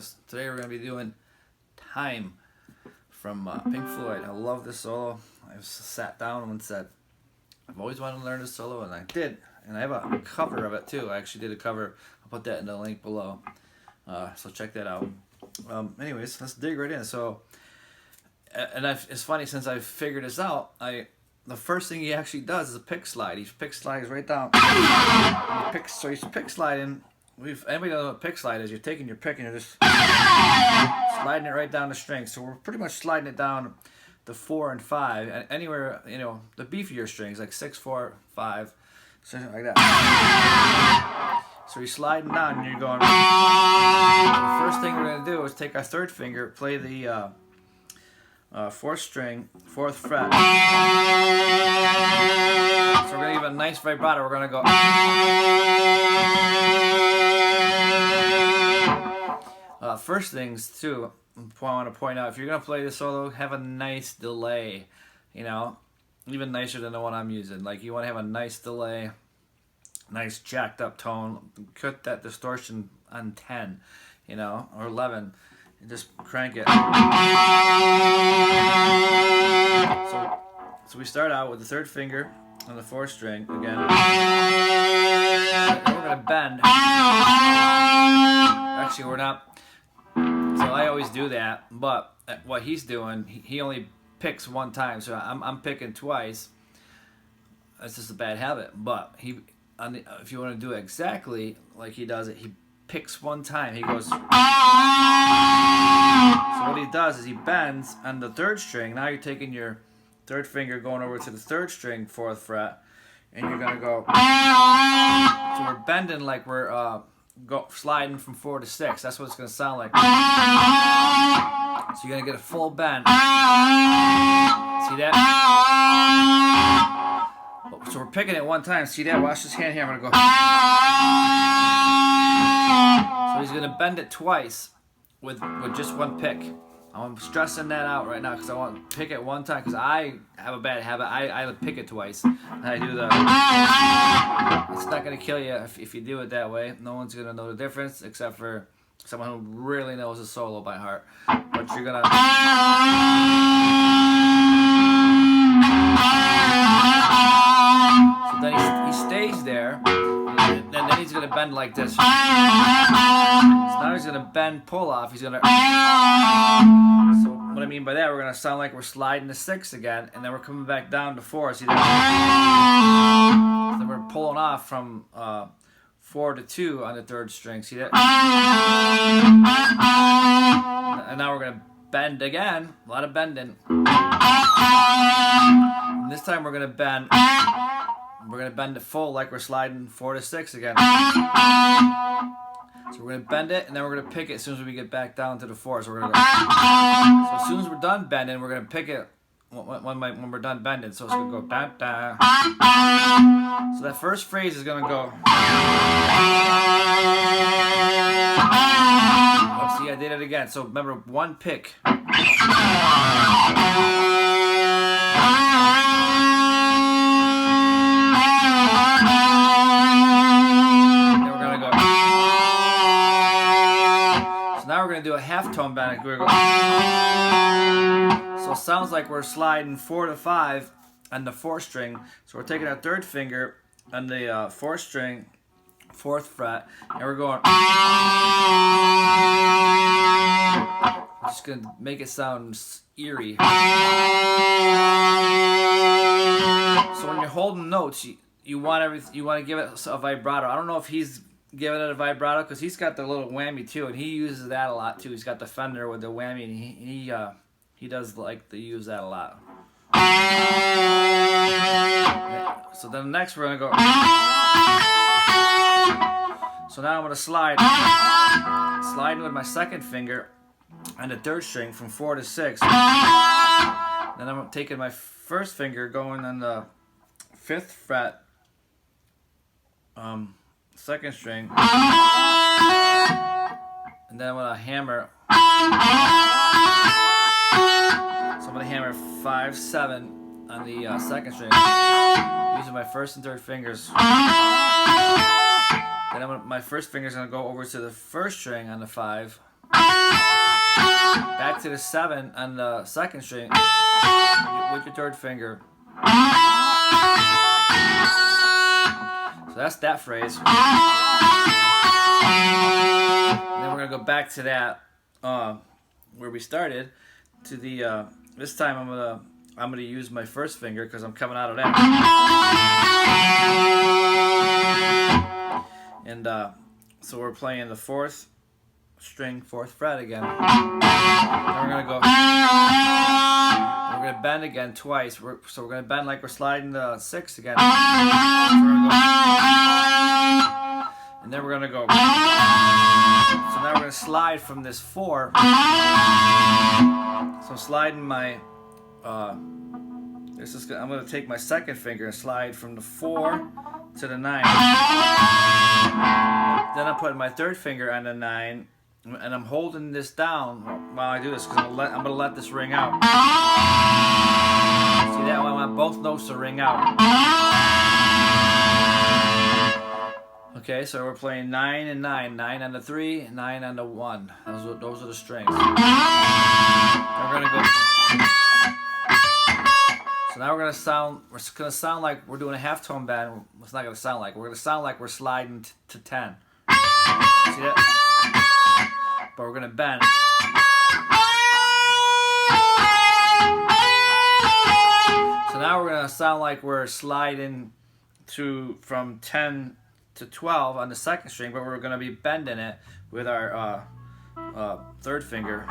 Wreckless. Today we're going to be doing Time from Pink Floyd. I love this solo. I sat down and said, I've always wanted to learn this solo, and I did. And I have a cover of it too. I actually did a cover. I'll put that in the link below. So check that out. Anyways, let's dig right in. So, it's funny, since I figured this out, the first thing he actually does is a pick slide. He pick slides right down. So he's pick sliding. Anybody knows what pick slide is? You're taking your pick and you're just sliding it right down the string. So we're pretty much sliding it down to 4 and 5, and anywhere, the beefier strings like 6, 4, 5, something like that. So you're sliding down and you're going. The first thing we're gonna do is take our third finger, play the 4th string, 4th fret. So we're gonna give it a nice vibrato. We're gonna go. First things too, I want to point out, if you're gonna play the solo, have a nice delay. Even nicer than the one I'm using. Like, you want to have a nice delay, nice jacked up tone. Cut that distortion on 10, or 11. And just crank it. So we start out with the 3rd finger on the 4th string again. And we're gonna bend. Actually, we're not. So I always do that, but what he's doing, he only picks one time. So I'm picking twice. That's just a bad habit. But if you want to do it exactly like he does it, he picks one time. He goes. So what he does is he bends on the 3rd string. Now you're taking your 3rd finger, going over to the 3rd string, 4th fret, and you're gonna go. So we're bending like we're sliding from 4 to 6. That's what it's gonna sound like. So you're gonna get a full bend. See that? So we're picking it one time. See that? Watch this hand here. I'm gonna go. So he's gonna bend it twice with just one pick. I'm stressing that out right now because I want to pick it one time, because I have a bad habit. I pick it twice. And I do the. It's not gonna kill you if you do it that way. No one's gonna know the difference except for someone who really knows a solo by heart. But you're gonna. So then he stays there, and then he's gonna bend like this. So now he's gonna bend, pull off. He's gonna. So what I mean by that, we're gonna sound like we're sliding to 6 again, and then we're coming back down to 4. See that? So then we're pulling off from 4 to 2 on the 3rd string. See that? And now we're gonna bend again. A lot of bending. And this time we're gonna bend. We're gonna bend it full like we're sliding 4 to 6 again. So we're gonna bend it, and then we're gonna pick it as soon as we get back down to the 4. So we're gonna go. So as soon as we're done bending, we're gonna pick it when we're done bending. So it's gonna go da da. So that first phrase is gonna go. Oh, see, I did it again. So remember, one pick. We're going to do a half tone bend. So it sounds like we're sliding 4 to 5 on the 4th string. So we're taking our 3rd finger on the 4th string, 4th fret, and we're going. I'm just going to make it sound eerie. So when you're holding notes, you want to give it a vibrato. I don't know if he's giving it a vibrato, because he's got the little whammy too, and he uses that a lot too. He's got the Fender with the whammy, and he does like to use that a lot. So then next we're gonna go. So now I'm gonna sliding with my 2nd finger on the 3rd string from 4 to 6. Then I'm taking my 1st finger, going on the 5th fret. 2nd string, and then I'm gonna hammer. So I'm gonna hammer 5, 7 on the 2nd string, using my 1st and 3rd fingers. Then my 1st finger is gonna go over to the 1st string on the 5. back to the 7 on the second string with your third finger. So that's that phrase. And then we're gonna go back to that where we started to the this time I'm gonna use my first finger because I'm coming out of that. And so we're playing the 4th string, 4th fret again. Then we're gonna go. We're gonna bend again twice. So we're gonna bend like we're sliding the 6th again. So and then we're gonna go. So now we're gonna slide from this 4. So I'm sliding my. I'm gonna take my second finger and slide from the 4 to the 9. Then I'm putting my third finger on the 9, and I'm holding this down while I do this because I'm gonna let this ring out. See that? I want both notes to ring out. Okay, so we're playing 9 and 9, 9 on the 3, 9 on the 1. Those are the strings. We're gonna go. So now we're gonna sound like we're doing a halftone bend. It's not gonna sound like. We're gonna sound like we're sliding to 10. See that? But we're gonna bend. So now we're gonna sound like we're sliding from 10 to 12 on the second string, but we're gonna be bending it with our third finger.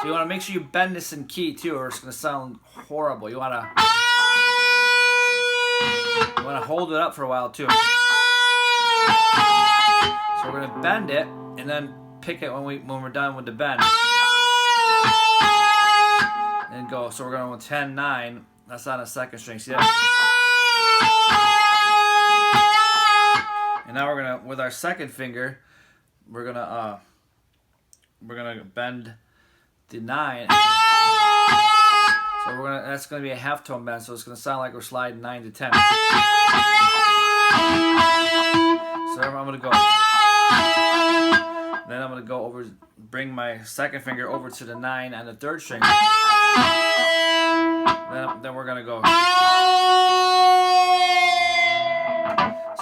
So you want to make sure you bend this in key too, or it's going to sound horrible. You want to hold it up for a while too. So we're going to bend it and then pick it when we're done with the bend. And go. So we're going to 10, 9. That's on the second string. See that? And now we're gonna, with our second finger, we're gonna bend the 9. So that's gonna be a halftone bend. So it's gonna sound like we're sliding 9 to 10. So I'm gonna go. Then I'm gonna go over, bring my second finger over to the 9 on the third string. Then we're gonna go.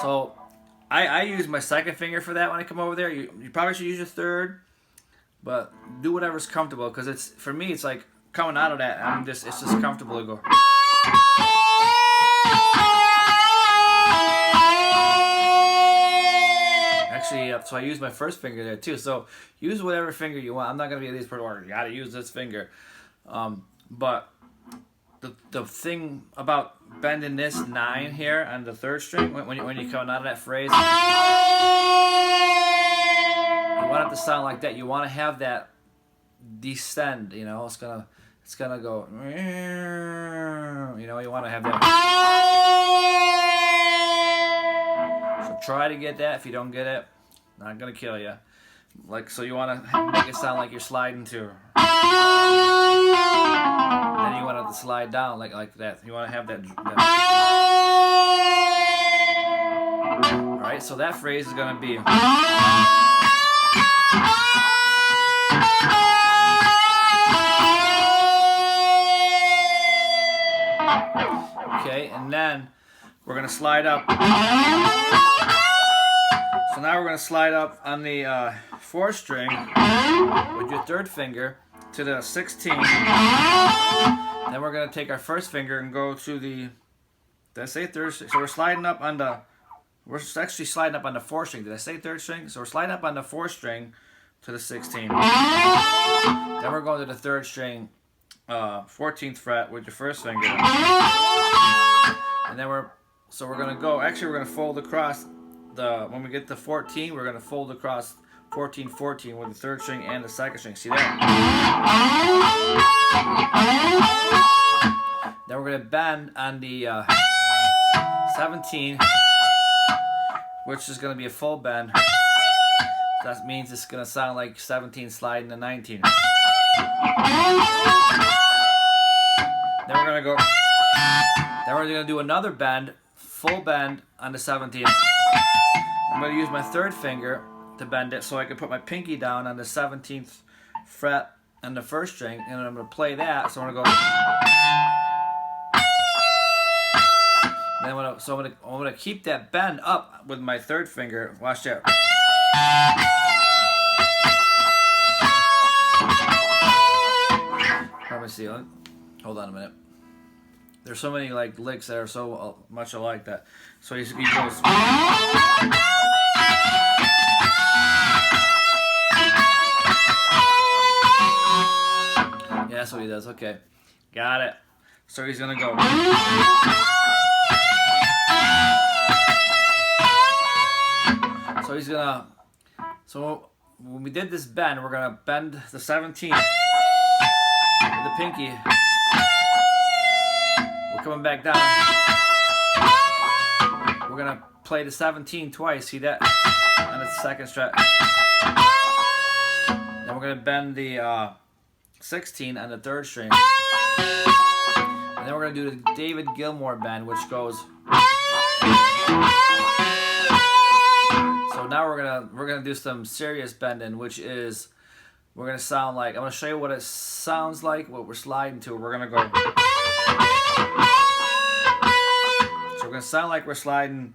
So I use my second finger for that when I come over there. You probably should use your third, but do whatever's comfortable, because it's, for me, it's like coming out of that, it's just comfortable to go. Actually, so I use my first finger there too. So use whatever finger you want. I'm not gonna be these per order. You gotta use this finger. But the thing about bending this 9 here on the third string, when you're coming out of that phrase, you want it to sound like that. You want to have that descend. You know, it's gonna go. You know, you want to have that. So try to get that. If you don't get it, not gonna kill you. Like, so you want to make it sound like you're sliding to. Then you want it to slide down like that. You want to have that. All right, so that phrase is gonna be. Okay, and then we're gonna slide up. So now we're gonna slide up on the 4th string with your third finger to the 16. Then we're gonna take our first finger and go to the. Did I say third string? So we're sliding up on the. We're actually sliding up on the 4th string. Did I say third string? So we're sliding up on the 4th string to the 16. Then we're going to the 3rd string, 14th fret with your first finger. And then we're gonna go. Actually, we're gonna fold across the. When we get to 14, we're gonna fold across 14, 14 with the 3rd string and the 2nd string. See that? Then we're gonna bend on the 17, which is gonna be a full bend. That means it's gonna sound like 17 sliding to 19. Then we're gonna go. Then we're gonna do another bend, full bend on the 17. I'm gonna use my third finger, to bend it, so I can put my pinky down on the 17th fret on the first string, and I'm going to play that. So I'm going to go. Then I'm going to keep that bend up with my third finger. Watch that. Let me see. Hold on a minute. There's so many like licks that are so much alike that. So he goes. Yeah, that's what he does. Okay, got it. So he's gonna go. So he's gonna. So when we did this bend, we're gonna bend the 17th with the pinky. We're coming back down. We're gonna play the 17 twice. See that? On the second string. Then we're gonna bend the 16 on the third string. And then we're gonna do the David Gilmour bend, which goes. So now we're gonna do some serious bending, which is we're gonna sound like, I'm gonna show you what it sounds like, what we're sliding to. We're gonna go. So we're gonna sound like we're sliding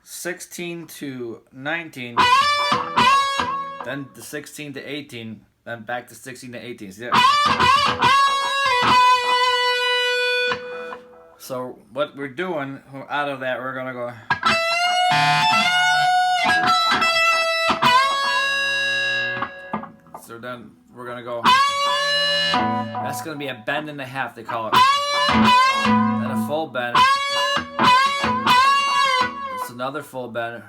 16 to 19, then the 16 to 18, then back to 16 to 18. See that? So what we're doing out of that, we're gonna go. So then we're gonna go. That's gonna be a bend and a half, they call it. Then a full bend. It's another full bend.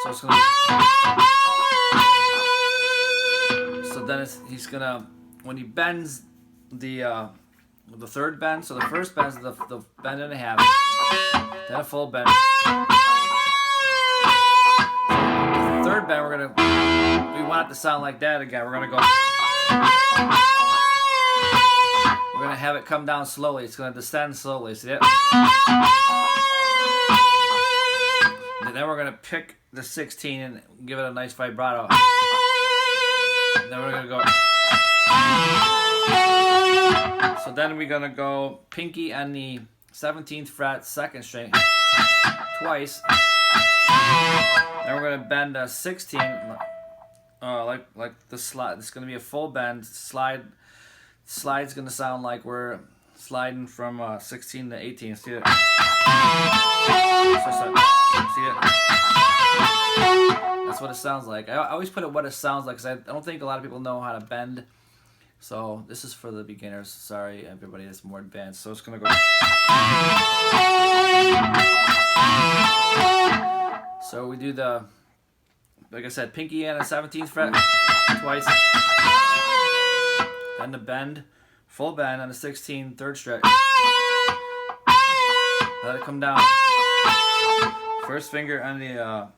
So it's gonna. So then he's gonna, when he bends the third bend. So the first bend is the bend and a half. Then a full bend. The third bend, we want it to sound like that again. We're gonna go. We're gonna have it come down slowly. It's gonna descend slowly. See that? And then we're gonna pick the 16 and give it a nice vibrato. And then we're gonna go. So then we're gonna go pinky on the 17th fret, second string, twice. Then we're gonna bend a 16, like the slide. It's gonna be a full bend. Slide's gonna sound like we're sliding from 16 to 18. See it? See it? That's what it sounds like. I always put it what it sounds like because I don't think a lot of people know how to bend. So this is for the beginners. Sorry, everybody that's more advanced. So it's gonna go. So we do the, like I said, pinky and a 17th fret twice. Then the bend, full bend on the 16th, third string. Let it come down. First finger on the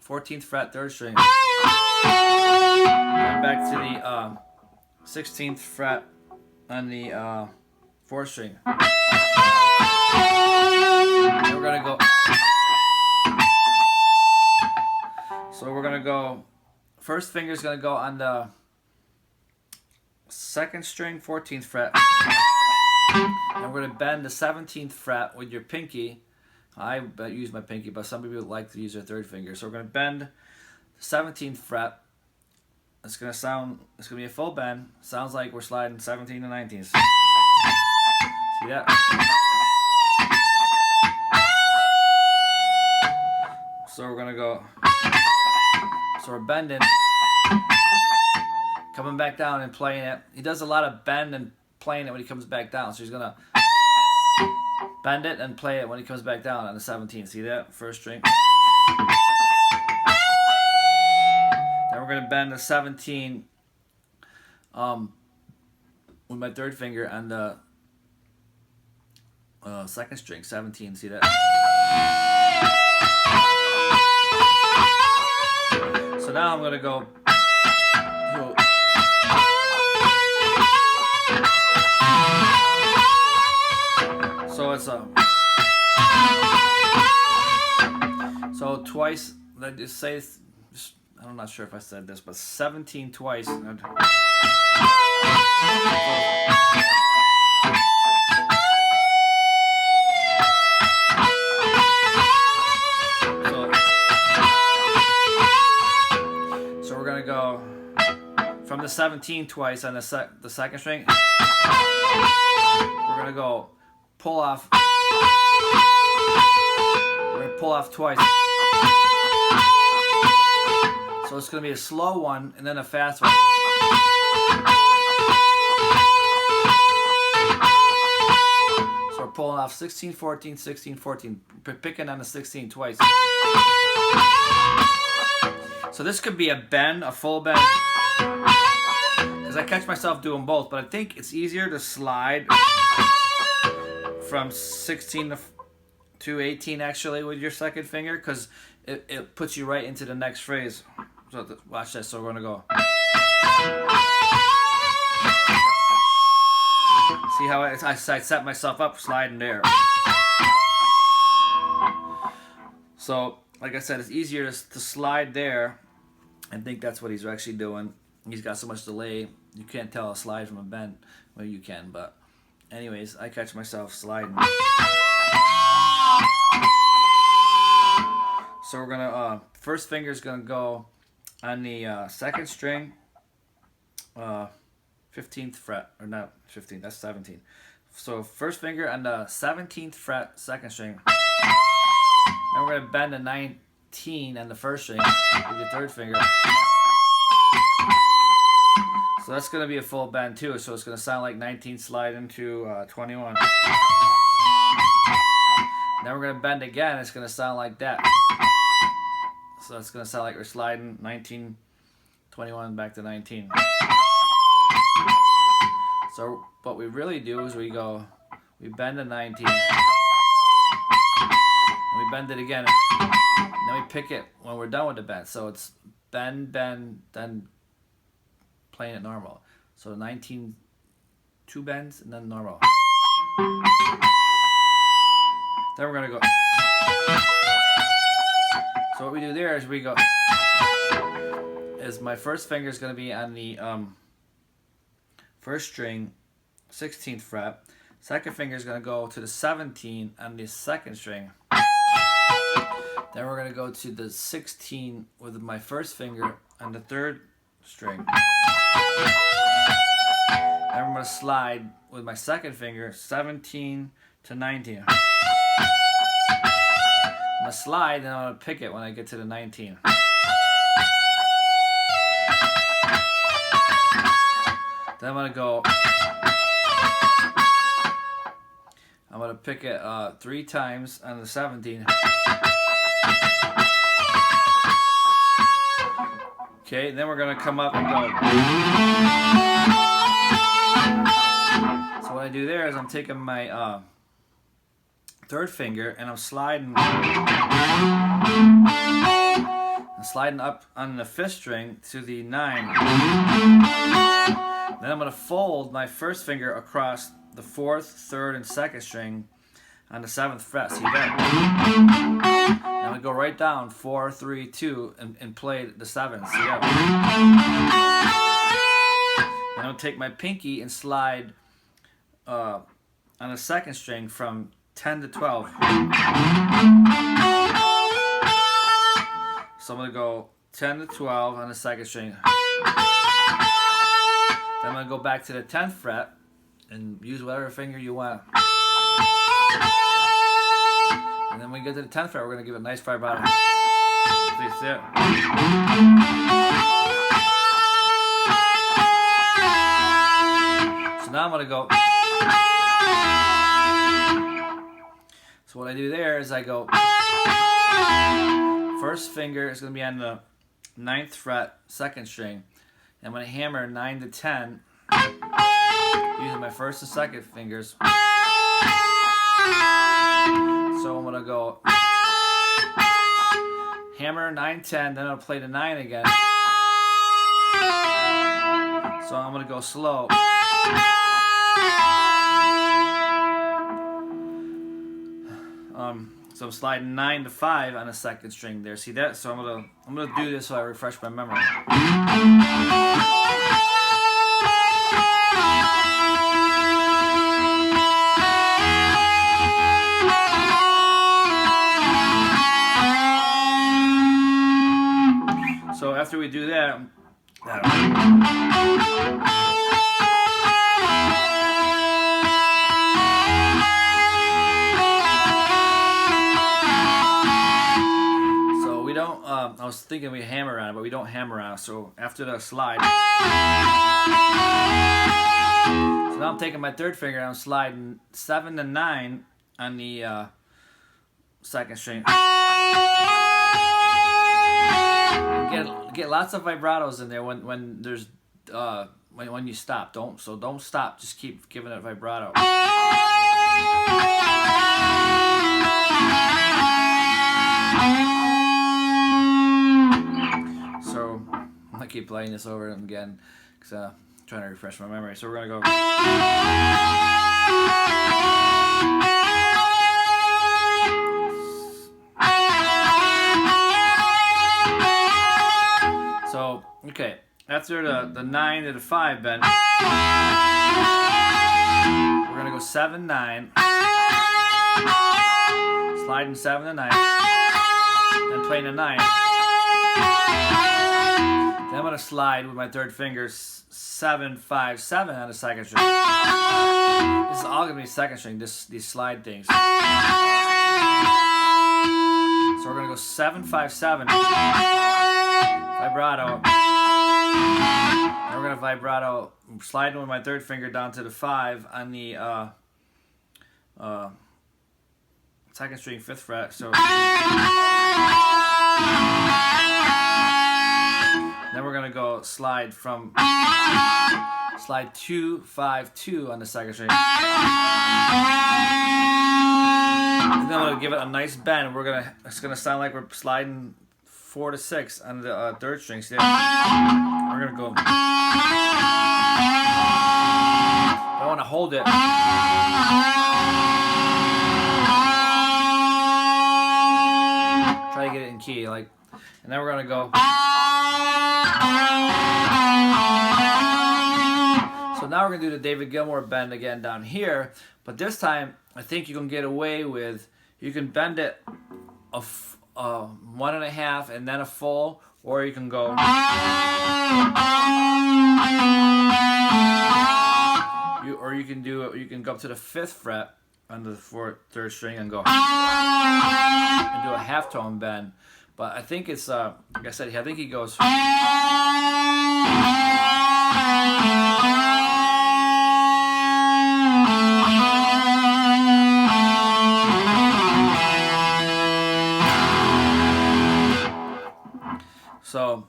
14th fret, third string. Then back to the 16th fret on the 4th string. And we're gonna go. So we're gonna go. First finger's gonna go on the 2nd string, 14th fret. And we're gonna bend the 17th fret with your pinky. I use my pinky, but some people like to use their third finger. So we're gonna bend the 17th fret. It's gonna be a full bend. Sounds like we're sliding 17 to 19. See that? So we're gonna go. So we're bending, coming back down and playing it. He does a lot of bend and playing it when he comes back down. So he's gonna bend it and play it when he comes back down on the 17th. See that? First string. Then we're gonna bend the 17 with my third finger on the 2nd string, 17. See that? So now I'm gonna go. So it's so twice let's just say, I'm not sure if I said this, but 17 twice. So we're gonna go from the 17 twice on the second string. We're gonna go pull off. We're gonna pull off twice. So it's gonna be a slow one and then a fast one. So we're pulling off 16, 14, 16, 14, picking on the 16 twice. So this could be a bend, a full bend, because I catch myself doing both, but I think it's easier to slide from 16 to 18 actually with your second finger, because it puts you right into the next phrase. So watch this. So we're gonna go. See how I set myself up sliding there. So like I said, it's easier to slide there. I think that's what he's actually doing. He's got so much delay, you can't tell a slide from a bend. Well, you can, but anyways, I catch myself sliding. So we're gonna first finger is gonna go on the second string, 15th fret, or not 15th, that's 17. So first finger on the 17th fret, second string. Then we're gonna bend the 19 on the first string with your third finger. So that's gonna be a full bend too. So it's gonna sound like 19 slide into 21. Then we're gonna bend again. It's gonna sound like that. So it's gonna sound like we're sliding 19, 21 back to 19. So what we really do is we bend the 19, and we bend it again, and then we pick it when we're done with the bend. So it's bend, bend, then playing it normal. So 19, 2 bends, and then normal. Then we're gonna go. So what we do there is my first finger is gonna be on the first string, 16th fret. Second finger is gonna go to the 17 on the second string. Then we're gonna go to the 16 with my first finger on the third string. Then I'm gonna slide with my second finger, 17 to 19. I'm gonna slide and I'm gonna pick it when I get to the 19. Then I'm gonna pick it 3 times on the 17. Okay, then we're gonna come up and go. So what I do there is I'm taking my third finger and I'm sliding up on the 5th string to the 9. Then I'm going to fold my first finger across the 4th, 3rd, and 2nd string on the 7th fret. See that? I'm going to go right down 4, 3, 2 and play the 7th. See that? I'm going to take my pinky and slide on the 2nd string from 10 to 12. So I'm going to go 10 to 12 on the 2nd string. Then I'm going to go back to the 10th fret and use whatever finger you want. And then when we get to the 10th fret, we're going to give it a nice vibrato. See it? So now I'm going to go. So what I do there is I go, first finger is going to be on the 9th fret, 2nd string. And I'm going to hammer 9 to 10 using my first and second fingers. So I'm going to go hammer 9, 10, then I'll play the 9 again. So I'm going to go slow. So I'm sliding 9 to 5 on the second string there. See that? So I'm gonna do this so I refresh my memory. So after we do that, I was thinking we hammer on it, but we don't hammer on it. So after the slide, so now I'm taking my third finger and I'm sliding 7 to 9 on the second string. Get lots of vibratos in there when there's when you stop. Don't stop. Just keep giving it vibrato. So I keep playing this over and again because I'm trying to refresh my memory. So we're gonna go. So okay, after the 9 to the 5 bend, we're gonna go 7 9, sliding 7 to 9, and playing a 9. Then I'm gonna slide with my third finger 7 5 7 on the second string. This is all gonna be second string. These slide things. So we're gonna go 7 5 7. Vibrato. Now we're gonna vibrato, sliding with my third finger down to the 5 on the second string, 5th fret. So then we're gonna go slide 2 5 2 on the second string. And then I'm gonna give it a nice bend. It's gonna sound like we're sliding 4 to 6 on the third string. See that? We're gonna go. I want to hold it. Try to get it in key, like, and then we're gonna go. So now we're gonna do the David Gilmour bend again down here, but this time I think you can get away with. You can bend it 1.5 and then a full, or you can go. You can go up to the 5th fret on the 3rd string and go and do a half tone bend. But I think it's like I said, I think he goes. So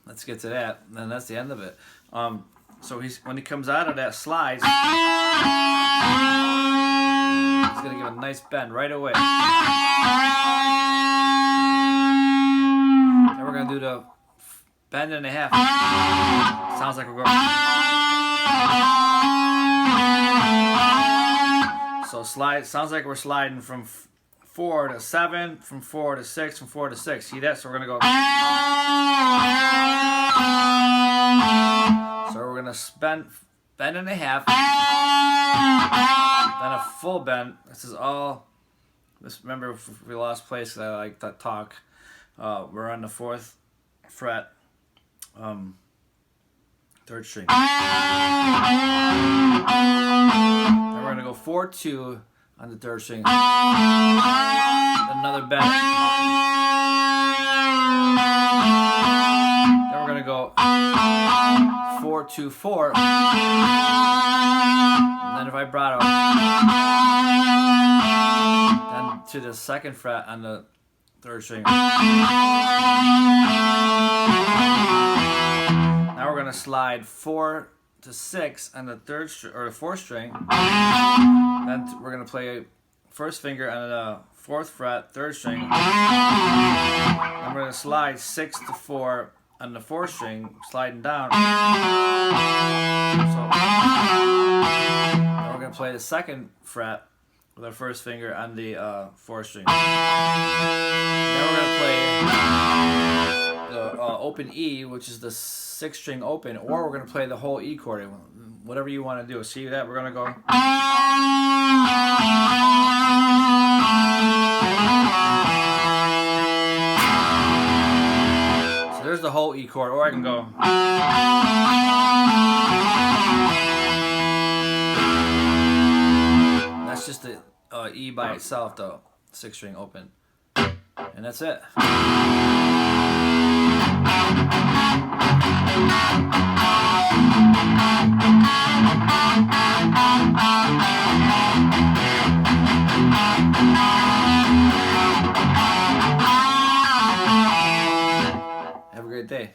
let's get to that, and that's the end of it. So when he comes out of that slide, he's gonna give a nice bend right away. And we're gonna do the bend and a half. Sounds like we're going. So slide sounds like we're sliding from 4 to 7, from 4 to 6, from 4 to 6. See that? So we're gonna go. So we're gonna bend and a half, then a full bend. This is all. Remember, if we lost place, 'cause I like to talk. We're on the 4th fret, 3rd string. Then we're gonna go 4 2 on the 3rd string. Another bend. Then we're gonna go 4 2 4. And then a vibrato. Then to the 2nd fret on the 3rd string. Now we're gonna slide 4 to 6 on the 3rd string or the 4th string. Then we're gonna play 1st finger on the 4th fret, 3rd string. And we're gonna slide 6 to 4 on the 4th string, sliding down. So now we're gonna play the 2nd fret with our first finger on the 4th string. Then we're gonna play the open E, which is the 6th string open, or we're gonna play the whole E chord, whatever you want to do. See that? We're gonna go. So there's the whole E chord, or I can go. That's just the E by itself, though. 6th string open. And that's it. Have a great day.